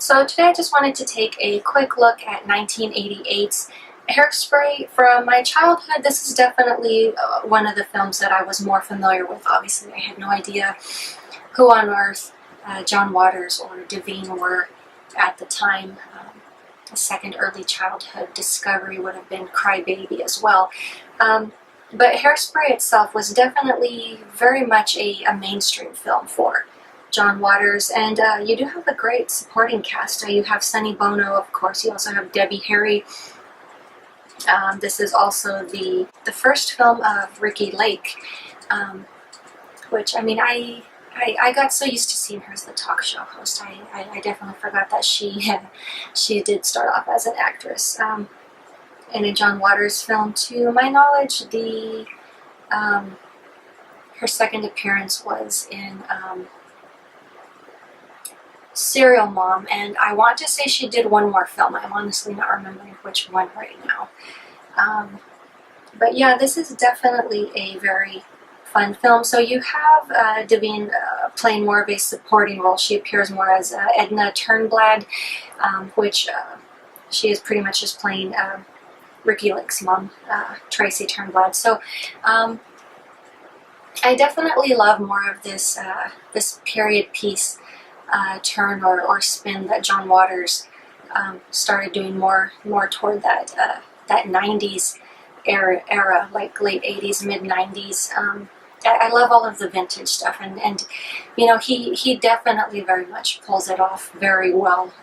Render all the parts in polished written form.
So today I just wanted to take a quick look at 1988's Hairspray. From my childhood, this is definitely one of the films that I was more familiar with. Obviously, I had no idea who on earth John Waters or Devine were at the time. A second early childhood discovery would have been Crybaby as well. But Hairspray itself was definitely very much a mainstream film for John Waters, and you do have a great supporting cast. You have Sonny Bono, of course. You also have Debbie Harry. This is also the first film of Ricki Lake, which, I mean, I got so used to seeing her as the talk show host. I definitely forgot that she did start off as an actress in a John Waters film. To my knowledge, her second appearance was in Serial Mom, and I want to say she did one more film. I'm honestly not remembering which one right now. But yeah, this is definitely a very fun film. So you have Devine playing more of a supporting role. She appears more as Edna Turnblad, which she is pretty much just playing Ricki Lake's mom, Tracy Turnblad. So I definitely love more of this this period piece turn or spin that John Waters started doing more toward that 90s era, like late 80s, mid 90s. I love all of the vintage stuff, and you know, he definitely very much pulls it off very well.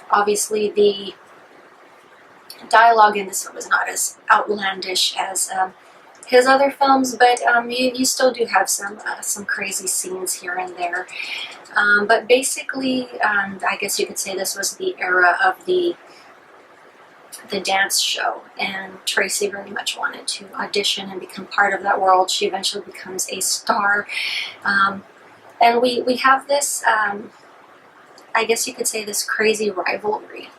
Obviously, the dialogue in this one was not as outlandish as his other films, but you still do have some crazy scenes here and there. But basically, I guess you could say this was the era of the dance show, and Tracy very much wanted to audition and become part of that world. She eventually becomes a star, and we have this, I guess you could say, this crazy rivalry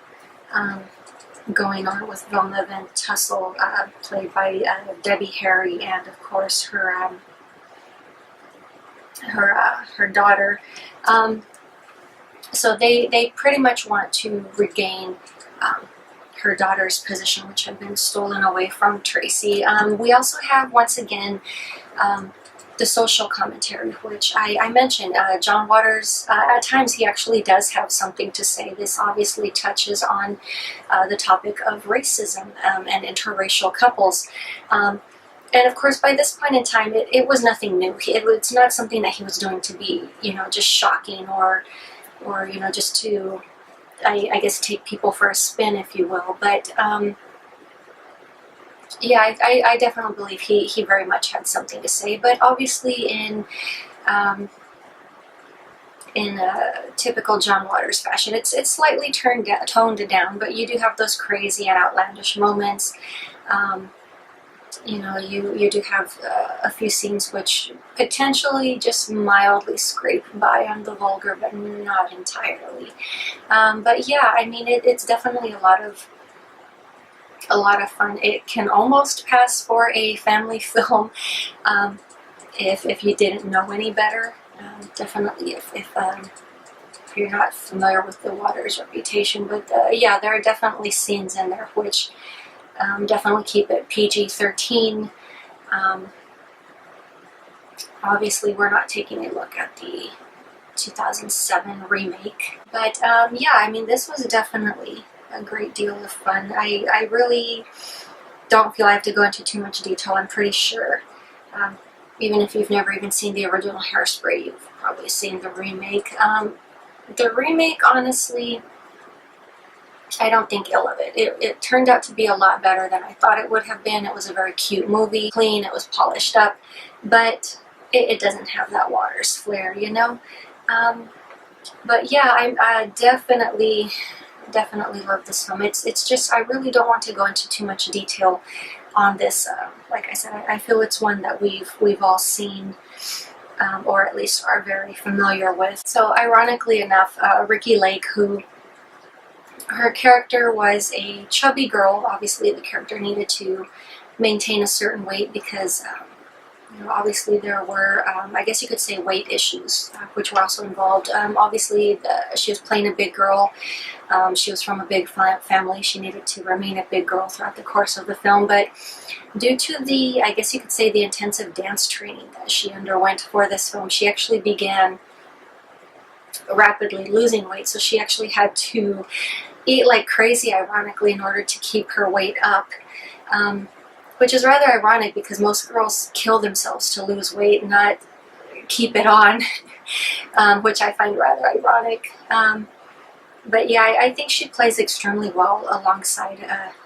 going on with Vilma Van Tussle, played by Debbie Harry, and of course her daughter. So they pretty much want to regain her daughter's position, which had been stolen away from Tracy. We also have, once again, the social commentary, which I mentioned. John Waters, at times he actually does have something to say. This obviously touches on the topic of racism and interracial couples. And of course, by this point in time, it was nothing new. It's not something that he was doing to be, you know, just shocking or you know, just to, I guess, take people for a spin, if you will. But yeah, I definitely believe he very much had something to say. But obviously, in typical John Waters fashion, it's slightly toned down. But you do have those crazy and outlandish moments. You know, you do have a few scenes which potentially just mildly scrape by on the vulgar, but not entirely. But yeah, I mean, it's definitely a lot of fun. It can almost pass for a family film if you didn't know any better. Definitely if you're not familiar with the Waters reputation. But yeah, there are definitely scenes in there which definitely keep it PG-13. Obviously, we're not taking a look at the 2007 remake. But yeah, I mean, this was definitely a great deal of fun. I really don't feel I have to go into too much detail. I'm pretty sure, even if you've never even seen the original Hairspray, you've probably seen the remake. The remake, honestly, I don't think ill of it. It turned out to be a lot better than I thought it would have been. It was a very cute movie, clean, it was polished up, but it doesn't have that Waters flair, you know? But yeah, I definitely love this film. It's just, I really don't want to go into too much detail on this. Like I said, I feel it's one that we've all seen, or at least are very familiar with. So ironically enough, Ricki Lake, who her character was a chubby girl. Obviously, the character needed to maintain a certain weight because You know, obviously there were, I guess you could say, weight issues, which were also involved. Obviously, she was playing a big girl. She was from a big family. She needed to remain a big girl throughout the course of the film, but due to the, I guess you could say, the intensive dance training that she underwent for this film, she actually began rapidly losing weight. So she actually had to eat like crazy, ironically, in order to keep her weight up. Which is rather ironic because most girls kill themselves to lose weight, not keep it on, which I find rather ironic. But yeah, I think she plays extremely well alongside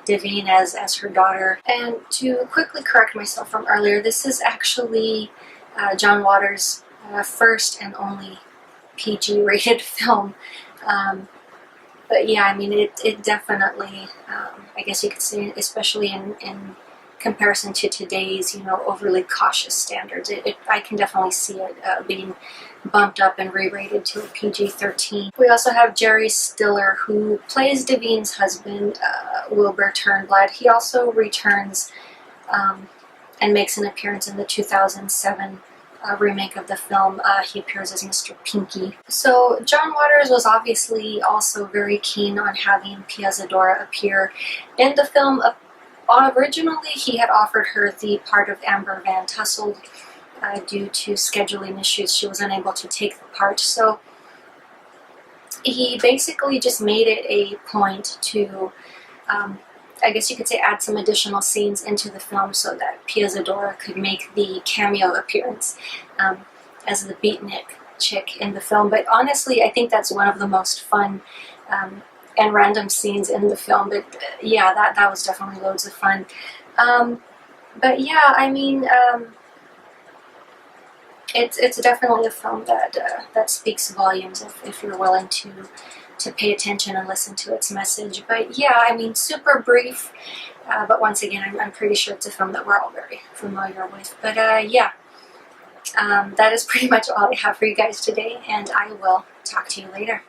Devine as her daughter. And to quickly correct myself from earlier, this is actually John Waters' first and only PG-rated film. But yeah, I mean, it definitely, I guess you could say, especially in comparison to today's, you know, overly cautious standards, I can definitely see it being bumped up and re-rated to a PG-13. We also have Jerry Stiller, who plays Devine's husband, Wilbur Turnblad. He also returns and makes an appearance in the 2007 remake of the film. He appears as Mr. Pinky. So John Waters was obviously also very keen on having Pia Zadora appear in the film. Originally, he had offered her the part of Amber Van Tusselt. Due to scheduling issues, she was unable to take the part. So he basically just made it a point to, I guess you could say, add some additional scenes into the film so that Pia Zadora could make the cameo appearance as the beatnik chick in the film. But honestly, I think that's one of the most fun and random scenes in the film. But yeah, that was definitely loads of fun. But yeah, I mean, it's definitely a film that speaks volumes if you're willing to pay attention and listen to its message. But yeah, I mean, super brief. But once again, I'm pretty sure it's a film that we're all very familiar with. But yeah, that is pretty much all I have for you guys today, and I will talk to you later.